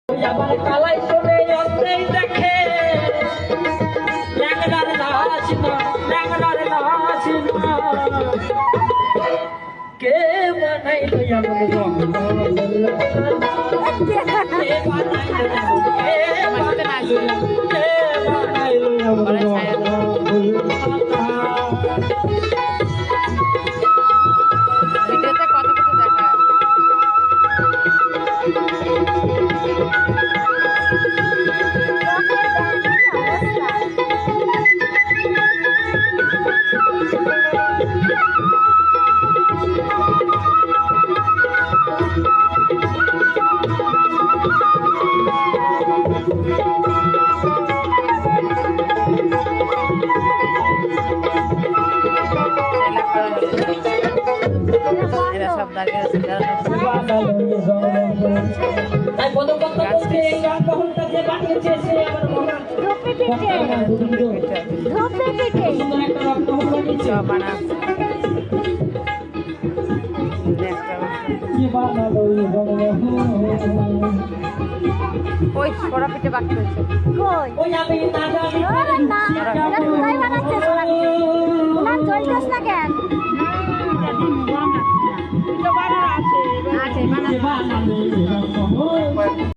আমার কালাই শুনে অন্তেই দেখে ল্যাংড়ার নাচ না ল্যাংড়ার নাচ না কে বানাইলো আমার রং কে বানাইলো আমার রং ওই সরা পিঠে বাকি হয়েছে না